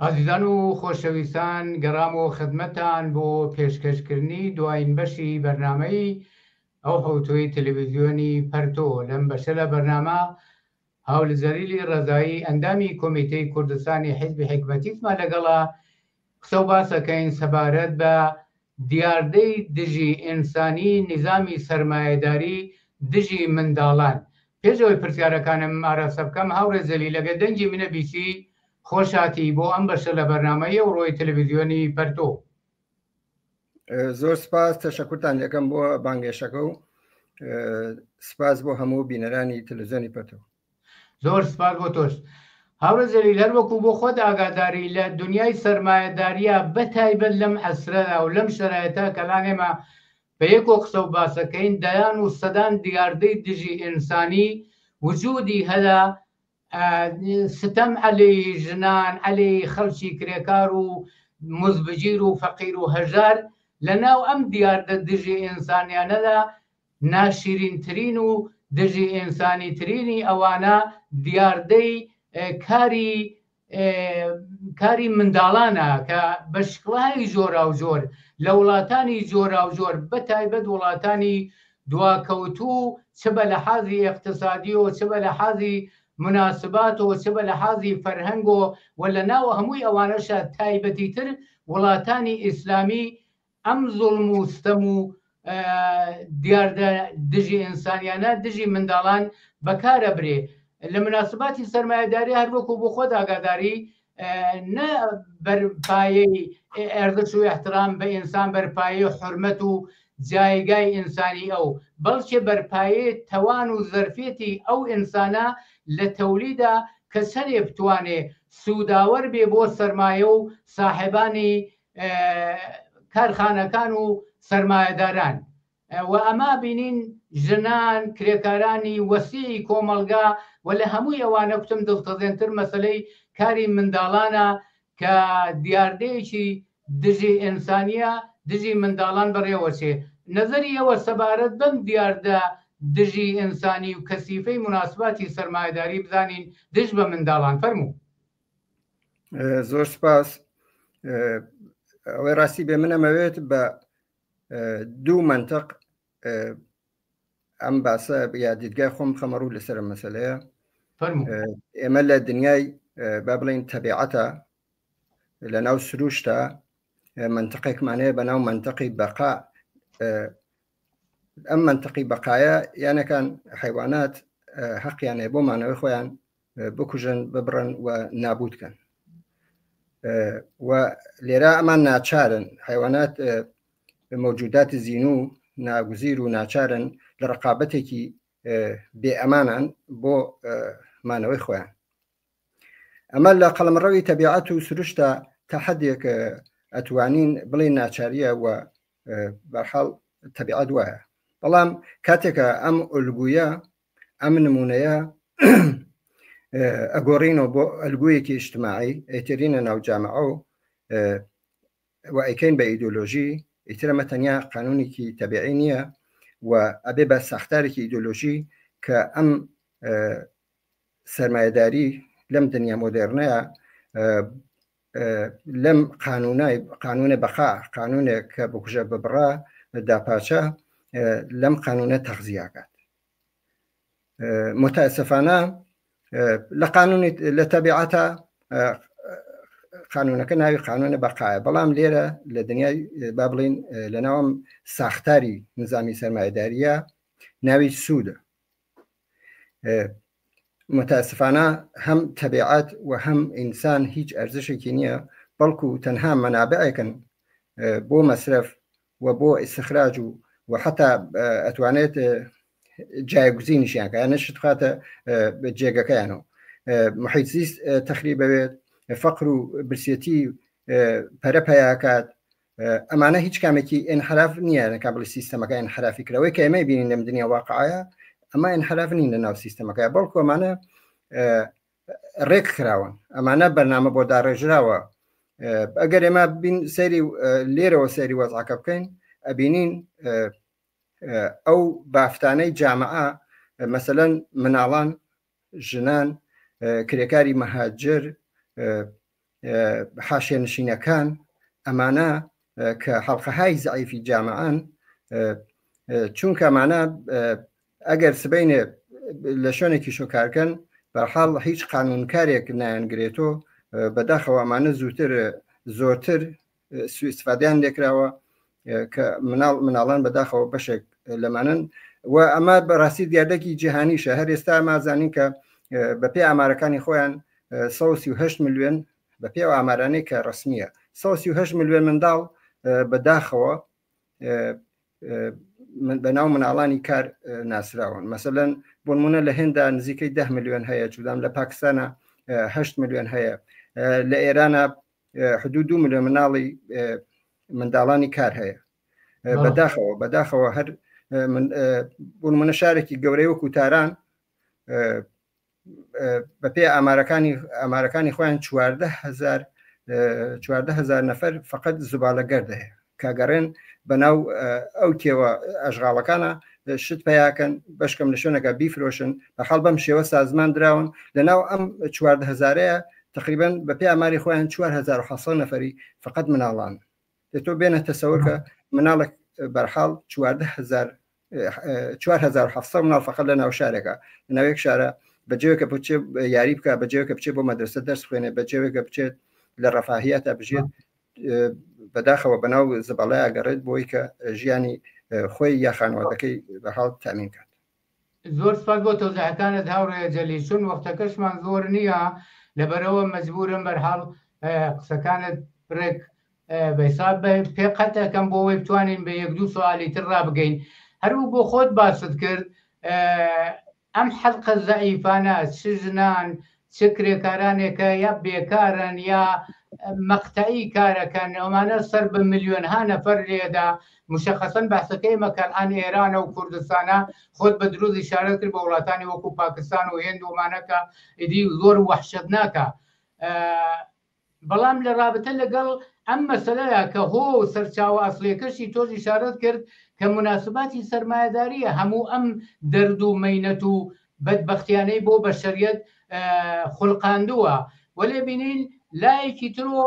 ئازیزان و خۆشەویستان گەڕام و خدمەتان بۆ پێشکەشکردنی دوایین بەشی بەرنامەی ئەو حوتۆی تەلەڤیزیۆنی پەرتۆ لەم بەشە لە بەرنامە هەولزەریلی ڕەزایی ئەندامی کۆمیتەی کوردستانی حیزبی حکمەتیسمان لەگەڵا قسە و باسەکەین سەبارەت بە دیاردەی دژی ئینسانی نیزامی سەرمایەداری دژی منداڵان. پێشەوەی پرسیارەکانم ئاراستە بکەم هاوڕێ زەلیلەگە دەنگی منە بیسی خۆشاتی بۆ ئەم بەشە لە بەرنامەی ئەوڕۆی تەلەڤیزیۆنی پەرتۆ. زۆر سپاس تەشەکورتان دەکەم بۆ بانگێشەکە و سپاس بۆ هەموو بینەرانی تەلەڤیزیۆنی پەرتۆ. زۆر سپاس بۆ تۆش. هاوڕێ زەلیل هەر وەکو بۆ خۆت ئاگاداری لە دنیای سەرمایەداریە بەتایبەت لەم عەسرەدا و لەم شەرایەتە کەلان ئێمە بە یەکۆ قسە و باسەکەین دەیان و سەدان دیاردەی دژی ئینسانی وجودی هەدا ستەم عەلەی ژنان عەلەی خەڵکی کرێکار و مزبجیر و فەقیر و هەژار لە ناو ئەم دیاردە دژی ئینسانیانەدا ناشرینترین و دژی ئینسانی ترینی ئەوانە دیاردەی کاری منداڵانە کە بە شکڵایی جۆرا و جۆر لە وڵاتانی جۆرا و جۆر بەتایبەت وڵاتانی دواکەوتوو چ بە لەحاظی اقتصادیەوە چ بە لەحاظی مناسباتەوە چ بە لەحاظی فەرهەنگەوە و لە ناو هەمووی ئەوانەشە تایبەتی تر وڵاتانی ئیسلامی ئەم زوڵم و ستەم و دیاردە دژی ئینسانیانە دژی منداڵان بەکارە برێ. لە مناسباتی سەرمایەداری هەر وەکو بۆ خۆت ئاگاداری نە بەرپایەی ئەردەش و احترام بە ئینسان بەرپایەی حورمەت و جایگای ئینسانی ئەو بەڵکێ بەرپایەی تەوان و زەرفێتی ئەو ئینسانە لە تەولیدا کە سەرێ بتوانێ سووداوەر بێ بۆ سەرمایە و ساحێبانی کارخانەکان و سەرمایەداران. و ئەما بینین ژنان کرێکارانی وەسیعی کۆمەلگا و لە هەمووی ئەوانە کوتم دڵتەزێنتر مەسەلەی کاری منداڵانە کە دیاردەیەکی دژی ئینسانیە دژی منداڵان بەڕێوەچێ. نەزەری ئەوە سەبارەت بەم دیاردە دژی ئینسانی و کەسیفەی مناسباتی سەرمایەداری بزانین دژ بە منداڵان فەرموو. زۆر سپاس. ئەوەی ڕاستی بێ منەمەوێت بە دوو منطق ئەم باسە یا دیدگای خۆم خەمەڕوو لەسەر مەسەلەیە. ئێمە لە دنیای با بڵین تەبیعەتە لە ناو سروشتە منطقێکمانەیە بە ناو منطقی بەقا. ئەم منطقی بەقایە یانەکان حیوانات حەقیانێ بۆ مانەوەی خۆیان بکوژن ببڕن و نابودکەن و لێرە ئەمان ناچارن. حیوانات مەوجودات زیینوو ناگوزیر و ناچارن لە ڕقابەتێکی بێئەمانان بۆ مانەوەی خۆیان. ئەمە لە قەڵمڕەوی تەبیعەت و سروشتە تا حەدێک ئەتوانین بڵێن ناچاریە و بەحاڵ تەبیعەت وایە. بەڵام کاتێکە ئەم ئەلگویە ئەم نمونەیە ئەگۆڕینەوە بۆ ئەلگویەکی ئیجتیماعی ئەیترینە ناو جامعە و ئەیکەین بە ئیدۆلۆژی ئیترە مە تەنیا قانونێکی تەبیعی نییە و ئەبێ بە ساختارێکی ئیدۆلۆژی کە ئەم سەرمایەداری لەم دنیا مۆدێرنەیە لەم قانونە بەقا قانونێک کە بکوژە ببڕا داپاچە لەم قانونە تەغزیەکات. متاسفانە لە قانونی لە تەبیعەتە قانونەکە ناوی قانونە بەقایە، بەڵام لێرە لە دنیای با بڵین لە ناوم ساختاری نظامی سەرمایەداریە ناوی سوودە. متاسفانە هەم تەبیعەت و هەم ئینسان هیچ ئەرزشێکی نییە، بەڵکو تەنها مەنابعێکن بۆ مەسرف و بۆ ئیستخراج و حتا ئەتوانێت جایگوزینیشیانکە یانە شت خاتە جێگەکەیانەوە، محیط زیست تەخریب بەوێت، فەقر و برسێتی پەرە پەیاکات. ئەمانە هیچ کامێکی ئینحراف نییە نەکا بڵی سیستەمەکە ئینحرافی کراوەی کە ئێمە بینین لەم دنیا واقعایە، ئەمە ئینحراف نین لە ناو سیستەمەکە، بەڵکو ئەمانە ڕێک کراون، ئەمانە بەرنامە بۆ داڕێژراوە. ئەگەر ئێمە بین سەیری لێرەوە سەیری وەزعەکە بکەین ئەبینین ئەو بافتانەی جامعە مەسەلەن مناڵان، ژنان، کرێکاری مەهاجر، حاشیەنشینەکان ئەمانە کە حەڵقەهای زەعیفی جامعان چونکە ئەمانە ئەگەر سبەینێ لە شوێنێکی شۆکارکەن بەحاڵ هیچ قانونکارێک نایەنگرێتەوە بەداخەوە ئەمانە زۆرتر سوئیسفادیان لێکراوە کە مناڵان بەداخەوە بەشێک لەمانن و ئەمە بەڕاستی دیاردەکی جیهانیشە. هەر ئێستا مازانین کە بە پێی ئامارەکانی خۆیان 138 ملیۆن بە پێی ئامارانەی کە ڕسمیە 138 ملیۆن منداڵ بەداخەوە بەناو مناڵانی کار ناسراون. مەسەلەن بۆ نمونە لە هێندا نزیکەی 10 ملیۆن هەیە، جودام لە پاکستانە 8 ملیۆن هەیە، لە ئێرانە حدود 2 ملیۆن مناڵی منداڵانی کار هەیە. بەداخەوە هەر بۆ نمونە شارێکی گەورەی وەکو تاران بە پێی ئامارەکانی خۆیان 14,000 نەفەر فقط زوبالەگەرد هەیە کاگەڕێن بەناو ئەو کێوە ئەژغاڵەکانە شت پیاکەن بەشکەم لە شوێنەکە بیفرۆشن بەحاڵ بەم شێوە سازمان دراون لەناو ئەم 14,000 تقریبا بە پێی ئاماری خۆیان 4,700 نەفەری فقط مناڵان. تۆ بێنە تەسەور کە مناڵێک بەرحاڵ 4,700 مناڵ فقط لە ناو شارێکە لەناوێک شارە بەجێوێکە بچێت یاری بکە، بەجێوێکە بچێت بۆ مەدرسە دەرس خوێنێ، بەجێوێکە بچێت لە ڕەفاهیەتە بژێت بەداخەوە بەناو زبەڵای ئەگەڕێت بۆی کە ژیانی خۆی یا خانوادەکەی بەحاڵ تامین کات. زۆر سپاس بۆ تۆزیحەکانت هاوڕێ جەلی، چون وەختەکەشمان زۆر نییە لەبەرەوە مەجبورم بەرحاڵ قسەکانت برێک بەحساب پێقەتەکەم بۆ ئەوەی بتوانین بە 1-2 سوالی تر ڕابگەین. هەروو بۆ خۆت باست کرد ئەم حەڵقە زەعیفانە چ ژنان چ کرێکارانێکە یا بێکارن یا مەقتەعی کارەکەن، ئەمانە سەر بە ملیۆنها نەفەر لێدا مشخصەن بەحسەکەی مەکەلان ئێرانە و کوردستانە خۆت بە دروست ئیشارەت کرد بە وڵاتانی وەکو پاکستان و هێند ومانەکە ئیدی زۆر وەحشت ناکە. بەڵام لە رابطە لەگەڵ ئەم مەسەلەیە کە هۆ سەرچاوە ئەسڵیەکەشی تۆش ئیشارەت کرد کە مناسباتی سەرمایەداریە هەموو ئەم دەرد و مەینەت و بەدبەختیانەی بۆ بەشەریەت خوڵقاندووە. وەلێ بینین لایەکی ترۆ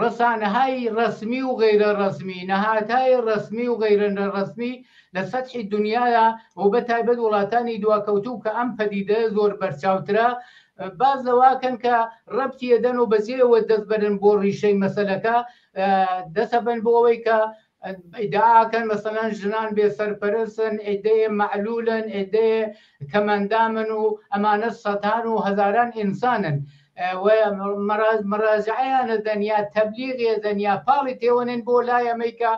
ڕسانەهای ڕسمی و غەیرە ڕسمی، نەهاتای ڕسمی و غەیرە ڕسمی لە سەتحی دنیاە و بە تایبەت وڵاتانی دواکەوتوو کە ئەم پەدیدە زۆر بەرچاوترە باز لەواکەن کە ڕەبتی ئەدەن و بەجێەوە دەست بەرن بۆ ڕیشەی مەسەلەکە دەسەبن بۆ ئەوەی کە ئیدعاکەن مەسەلەن ژنان بێسەرپەرستن، ئیدەیە مەعلولن، ئیدەیە کەمەندامن و ئەمانە سەدان و هەزاران ئینسانن مەراجعەیانە دەنیا تەبلیغێ دەنیا پاڵی تێوەنن بۆ لای ئەمریکا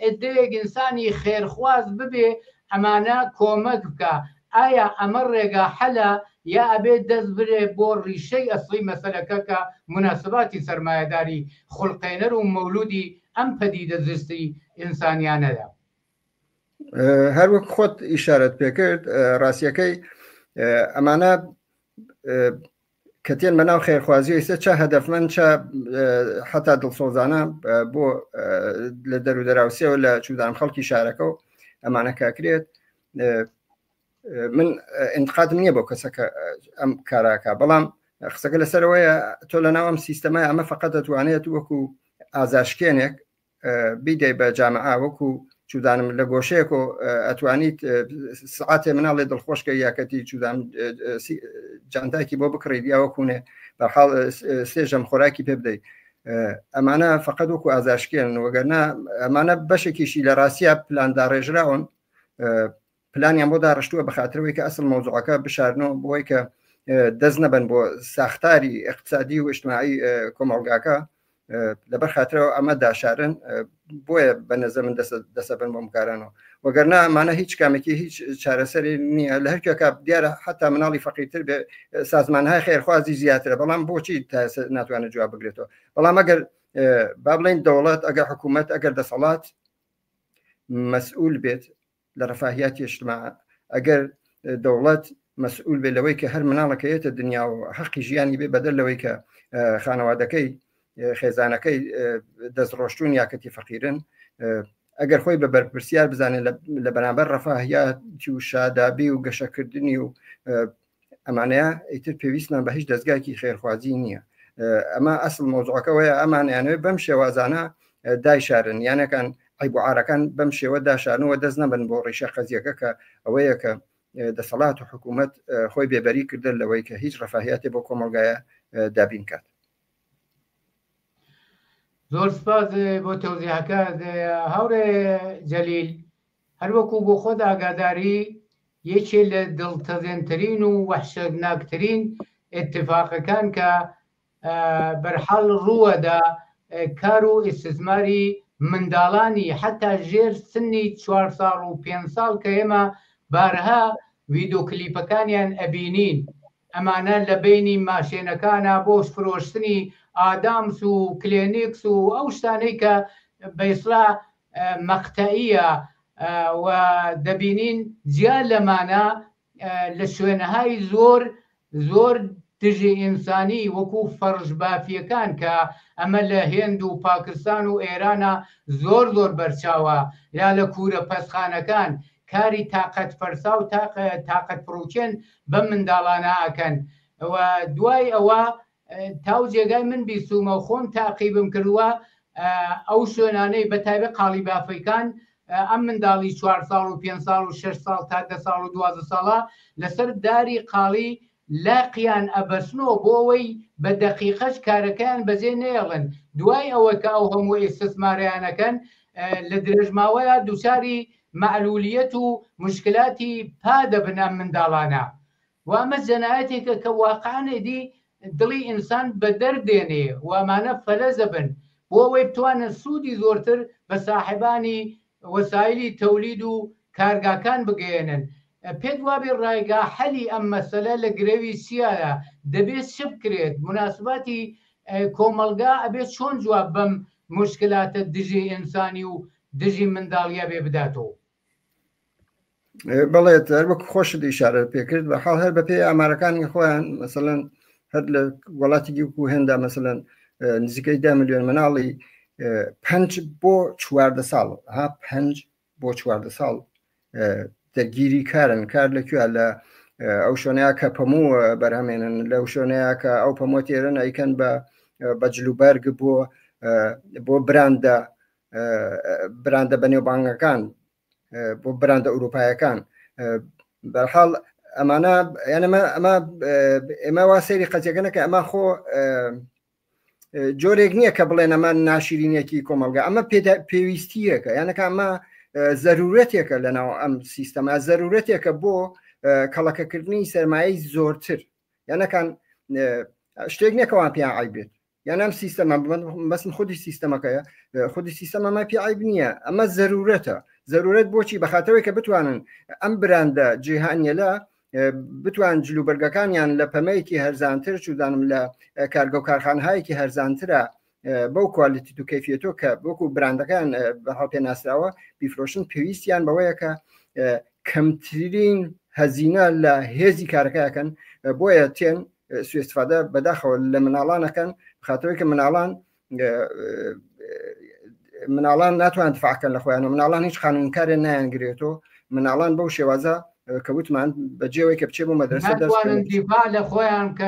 ئیدەیەک ئینسانی خێرخواز ببێ ئەمانە کۆمەک بکە. ئایا ئەمە ڕێگا حەلە یا ئەبێت دەست برێ بۆ ڕیشەی ئەسڵی مەسەلەکە کە مناسباتی سەرمایەداری خوڵقێنەر و مەولودی ئەم پەدیدە زستی ئینسانیانەدا؟ هەروەک خۆت ئیشارەت پێکرد ڕاستیەکەی ئەمانە کە تێن بەناو خێرخوازی ئێستا چا هەدەفمەند چا حتا دڵسۆزانە بۆ لە دەرو دەراوسێەوە لە چودان خەڵکی شارەکە و ئەمانە کاکرێت. من انتقادم نییە بۆ کەسەکە ئەم کاراکە، بەڵام قسەکە لەسەرەوەیە تۆ لە ناو ئەم سیستەمای ئەمە فقط دەتوانێت وەکو ئازاشکێنێک بیدەی بە جامعە وەکو چودانم لە گۆشەیەک و ئەتوانیت سعاتێ مناڵێ دڵخۆشکە یاکەتی چودان جانتاکی بۆ بکڕیت یا وەکوونێ بەحاڵ سێژەم خۆراکی پێ بدەیت. ئەمانە فقط وەکو ئازاشکێن، وەگەرنا ئەمانە بەشێکیشی لە ڕاستیە پلانداڕێژراون، پلانیان بۆ داڕشتووە بە خاطرەوەی کە ئەسڵ مۆزوعەکە بشارنەوە بۆی کە دەست نەبن بۆ ساختاری اقتصادی و اجتماعی کۆمەڵگاکە لەبەر خاطرەوە ئەمە داشارن بۆیە بە نەزە من دەسەبن بۆ مکارانەوە، وەگەرنا ئەمانە هیچ کامێکی هیچ چارەسەری نییە. لە هەرکێکە دیارە حتا مناڵی فەقیرتر بێ سازمانهای خێرخوازی زیاترە، بەڵام بۆچی ناتوانێت جواب بگرێتەوە؟ بەڵام ئەگەر با بڵین دەوڵەت ئەگەر حکوومەت ئەگەر دەسەڵات مەسئول بێت لە ڕەفاهیاتی اجتماع، ئەگەر دەوڵەت مەسئول بێت لەوەی کە هەر مناڵەکەیێتە دنیا و حەقی ژیانی بێ بەدەر لەوەی کە خانەوادەکەی خێزانەکەی دەستڕۆشتون یاکەتی فەقیرن، ئەگەر خۆی بە بەرپرسیار بزانێت لە بەرامبەر ڕەفاهیاتی و شادابی و گەشەکردنی و ئەمانەیە ئیتر پێویستمان بە هیچ دەستگایکی خێرخوازی نییە. ئەمە ئەسڵ مۆزوعەکەەوەی ئەمان یانەوەی بەم شێوازانە دایشارن یانەکان عیبعارەکان بەم شێوە داشانەوە دەست نەبن بۆ ڕیشە قەزیەکە کە ئەوەیە کە دەسەڵات و حکوومەت خۆی بێبەری کردن لەوەی کە هیچ ڕەفاهیەتی بۆ کۆمەلگایە دابین کات. زۆر سپاس بۆ تەوزیحەکە هەورێ جەلیل هەروەکو بۆ خۆت ئاگاداری یەکێ لە دڵتەزێنترین و وەحشەتناکترین اتفاقەکان کە بەرحەڵ ڕووەدا کار و ئیستثماری منداڵانی حتا ژێر سنی 4 ساڵ و 5 ساڵ کە ئێمە بارها ڤیدۆ کلیپەکانیان ئەبینین ئەمانە لە بینی ماشێنەکانە بۆ فرۆشتنی ئادامس و کلێنیکس و ئەو شتانەی کە بەیسڵا مەقتەئیە و دەبینین جیا لەمانە لە شوێنەهای زۆر دژی ئینسانی وەکو فەرش بافیەکان کە ئەمە لە هێند و پاکستان و ئێرانە زۆر بەرچاوە یا لە کوورە پەسخانەکان کاری تااقەت فەرسا و تااقەت فڕوچێن بە منداڵانە ئەکەن و دوای ئەوە تاو جێگای من بیستومە و خۆم تاقیبم کردووە ئەو شوێنانەی بەتایبەت قاڵی بافەکان ئەم منداڵی 4 ساڵ و 5 ساڵ و 6 ساڵ تا 10 ساڵ و 12 ساڵە لەسەر داری قاڵی لاقییان ئەبەسنەوە بۆ ئەوەی بە دەقیقەش کارەکەیان بەجێ نێڵن دوای ئەوە کە ئەو هەموو ئیستثماریانەکەن لە درێژماوەیە دووچاری معلولیەت و مشکلاتی پادەبن ئەم منداڵانە و ئەمە جەنایەتێکە کە واقعانێدی دڵی ئینسان بە دەردێنێ و ئەمانە فەلەزە بن بۆ ئەوەی بتوانن سوودی زۆرتر بە ساحبانی وەسایلی تەولید و کارگاکان بگەێنن پێت وابێ ڕایگا حەلی ئەم مەسەلە لە گرێوی چیایە دەبێت چ بکرێت مناسبەتی کۆمەلگا ئەبێت چۆن جواب بەم مشکلاتە دژی ئینسانی و دژی منداڵیە بێ بداتەوە بەڵێت هەر وەک خۆشت ئیشارە پێکرد بە حاڵ هەر بە پێی ئامارەکانی خۆیان مەسەڵەن هەر لە وڵاتێکی وەکو هێندا مەسەڵەن نزیکەی 10 ملیۆن مناڵی 5 بۆ 14 ساڵ 5 بۆ 14 ساڵ دەرگیری کارن کار لەکوێ لە ئەو شوێنەیە کە پەموو بەرهەمێنن لەو شوێنەیە کە ئەو پەمووە تێرن ئەیکەن بە جلوبەرگ بۆ براندە بەنێوبانگەکان بۆ براندە ئەوروپایەکان بەرحاڵ ئەمانە ئێمە وا سەیری قەزیەکەنەکە ئەمە خۆ جۆرێک نییە کە بڵێن ئەمە ناشرینێکی کۆمەلگا ئەمە پێویستیەکە یانەکە ئەمە زەرورەتێکە لەناو ئەم سیستەمە زەرورەتێکە بۆ کەڵەکەکردنی سەرمایی زۆرتر یانەکان شتێک نێکەوان پێیان عیبێت یان ئەم سیستەمە بەسم خودی سیستەمەکەیە خودی سیستەمەمە پێ عیب نییە ئەمە زەرورەتە زەرورەت بۆچی بەخاتەوەی کە بتوانن ئەم براندە جیهانیەلا بتوان جلوبەرگەکانیان لە پەمەیەکی هەرزانتر چودانم لە کارگە و کارخانەهایەکی هەرزانترە بەو کوالیتی و کەفیەتۆ کە وەکو براندەکان بەهاو پێناسراوە بیفرۆشن پێویستیان بەوەیە کە کەمترین هەزینە لە هێزی کارەکەیەکەن بۆیە تێن سوێستفادە بەداخەوە لە مناڵانەکەن خاطرەوەی کە مناڵان ناتوان دفاعکەن لە خۆیان و مناڵان هیچ قانونکارێ نایانگرێتەوە مناڵان بەو شێوازە کەوتمان بەجێەوەی کە بچێ بۆ مەدرسە ناتوانن دیفاع لە خۆیان کە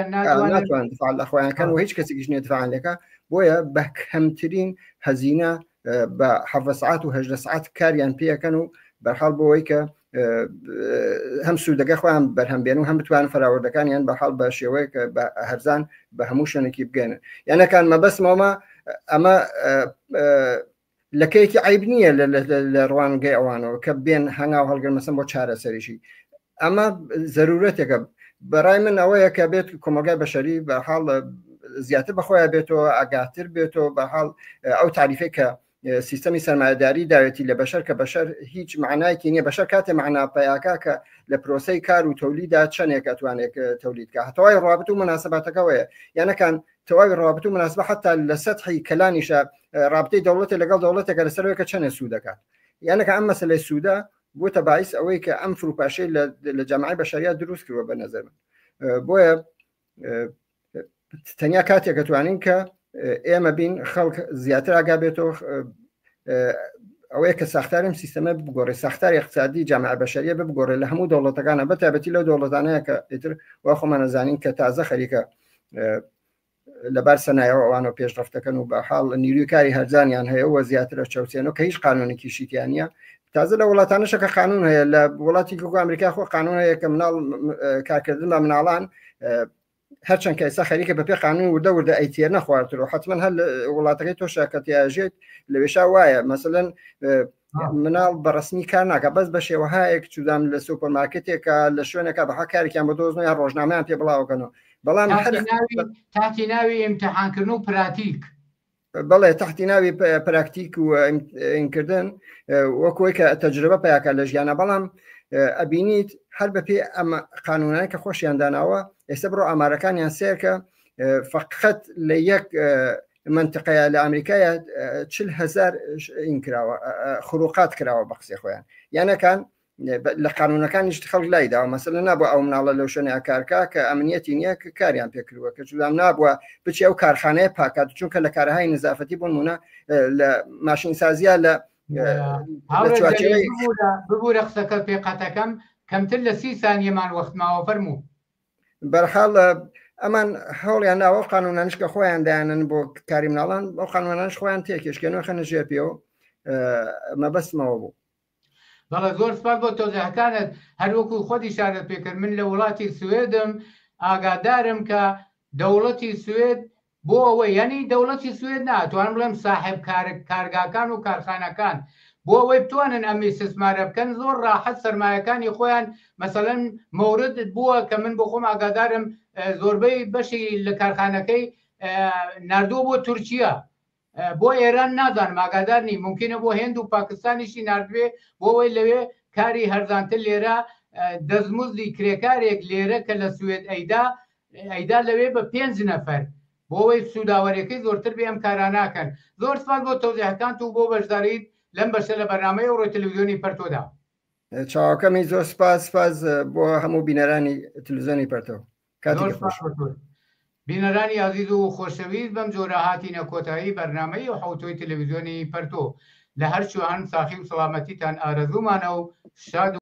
ناتوان دفاع لە خۆیانکەن و هیچ کەسێکیش نێدفاعیان لەکە بۆیە بە کەمترین هەزینە بە 7 ساعات و 8 ساعات کاریان پێەکەن و بەرحاڵ بۆەوەی کە هەم سوودەکە خۆیان بەرهەمبێن و هەم بتوان فراوردەکانیان بەحاڵ بە شێوەیە کە بە هەرزان بە هەموو شوێنێکی بگەنن یانەکان مەبەستمەوە ئەمە لەکەیەکی عیب نییە لە ڕوانگەی ئەوانەوە کە بێن هەنگاو هەڵگەن مەسەن بۆ چارەسەریشی ئەمە زەرورەتێکە بەڕای من ئەوەیە کە بێت کۆمەلگای بەشەری بەحاڵ زیاتر بەخۆیان بێتەوە ئاگاتر بێتەوە بەحاڵ ئەو تعریفەی کە سیستەمی سەرمایەداری داوێتی لە بەشەر کە بەشەر هیچ معنایکی نییە بەشەر کاتێ معناپەیاکە کە لە پرۆسەی کار و تەولیدا چەندێک ئەتوانێت تەولیدکە هەتەوای ڕابط و مناسباتەکەوەیە یانەکان تەواوی ڕابط و مناسبە حتا لە سەتحی کەلانیشە رابطەی دەوڵەتی لەگەڵ دەوڵەتێکە لەسەرەوەی کە چەندە سوودەکات یانەکە ئەم مەسەلەی سوودە بۆتە باعث ئەوەی کە ئەم فروپاشەی لە جەماعەی بەشەریات دروست کردووە بە نەزەر من بۆیە تەنیا کاتێک دەتوانین کە ئێمە بین خەڵک زیاتر ئاگا بێتەوە ئەوەیە کە ساختارم سیستەمە بگۆڕێ ساختاری اقتصادی جامعە بەشەریە بگۆڕێ لە هەموو دەوڵەتەکانە بەتابەتی لەو دەوڵەتانەیە کە ئیتر وا خۆمان نەزانین کە تازە خەریکە لەبەر سەنایەوە ئەوانە پێشڕەفتەکەن و بە حاڵ نیروی کاری هەرزانیان هەیە وە زیاترە چەوسێنەوە کە هیچ قانونێکی شیتیان نیە تازە لە وڵاتانەشە کە قانون هەیە لە وڵاتی گوگو ئەمریکا خۆ قانون هەیە کە مناڵ کارکردن بە مناڵان هەرچەند کە ئێستا خەریکە بەپێ قانون وردە وردە ئەیتێر نەخواردەوە حتمما هەر وڵاتەکەی تۆشە کە تیاژێت لەوێشا وایە مەسەلەن مناڵ بەڕسمی کار ناکە بەس بە شێوەهایەک چودام لە سوپەرمارکێتێکە لە شوێنێکە بەها کارێکیان بە دۆزن یا ڕۆژنامەیان پێ بڵاوکەنەوە بەڵام تاتی ناوی ئیمتحانکردن و پراتیک بەڵێ تحتی ناوی پراکتیک و ئینکردن وەکۆی کە تەجربە پیاکە لە ژیانە بەڵام ئەبینیت هەر بەپێ ئەمە قانونانی کە خۆشیان داناوە ئێستا بڕۆ ئامارەکانیان سێرکە فقط لە یەک منطقەیە لە ئەمریکایە 40,000 ئینکراوە خروقات کراوە بە قسەی خۆیان یانەکان لە قانونەکانیش خەڵک لایداوە مەسەلەن نابووە ئەو مناڵە لەو شوێنەیە کارکا کە ئەمنیەتی نییە کە کاریان پێکردووە کە جودام نابووە بچی ئەو کارخانەیە پاکات چونکە لە کارهای نزافەتی بوون مونە لە ماشینسازیە لە ببوورە قسەکە پێقەتەکەم کەمتر لە 30 سانیەمان وەختماوە فەرموو بەرحاڵ ئەمان هەوڵیان ناوە قانونانش کە خۆیان دایانن بۆ کاری مناڵان بۆ قانونانش خۆیان تێکێشکێنەوە خەنە ژێر پێەوە مەبەستمەوە بوو بەڵێ زۆر سپاس بۆ تۆزیحەکانت هەروەکو خۆت ئیشارەت پێکرد من لە وڵاتی سوێدم ئاگادارم کە دەوڵەتی سوێد بۆ ئەوەی یعنی دەوڵەتی سوێد ناتوانم بڵێم ساحب کارگاکان و کارخانەکان بۆ ئەوەی بتوانن ئەمی استثمارە بکەن زۆر ڕاحەت سەرمایەکانی خۆیان مەسەلەن مەورد بووە کە من بۆ خۆم ئاگادارم زۆربەی بەشی لە کارخانەکەی ناردووە بۆ تورکیا بۆ ئێران نازانم ئاگادارنی ممکنە بۆ هێند و پاکستانیشی نردوێ بۆ ئەوەی لەوێ کاری هەرزانتر لێرە دەستمزدی کرێکارێک لێرە کە لە سوێد ئەیدا لەوێ بە 5 نەفەر بۆ ئەوەی سووداوەریەکەی زۆرتر بێ ئەم کاراناکەن زۆر سپاس بۆ تۆزیحەکانت و بۆ بەشداریت لەم بەشە لە بەرنامەی ئەوڕۆی تەلەڤیزیۆنی پەرتۆدا چاوەکەمی زۆر سپاس بۆ هەموو بینەرانی تەلەڤیزیۆنی پەرتۆ بینەرانی عزیز و خۆشەویست بەم جۆرە هاتینە کۆتایی بەرنامەی و حوتۆی تەلەڤیزیۆنی پەرتۆ لە هەر شوان ساخی و سەلامەتیتان ئارەزوومانە و شاد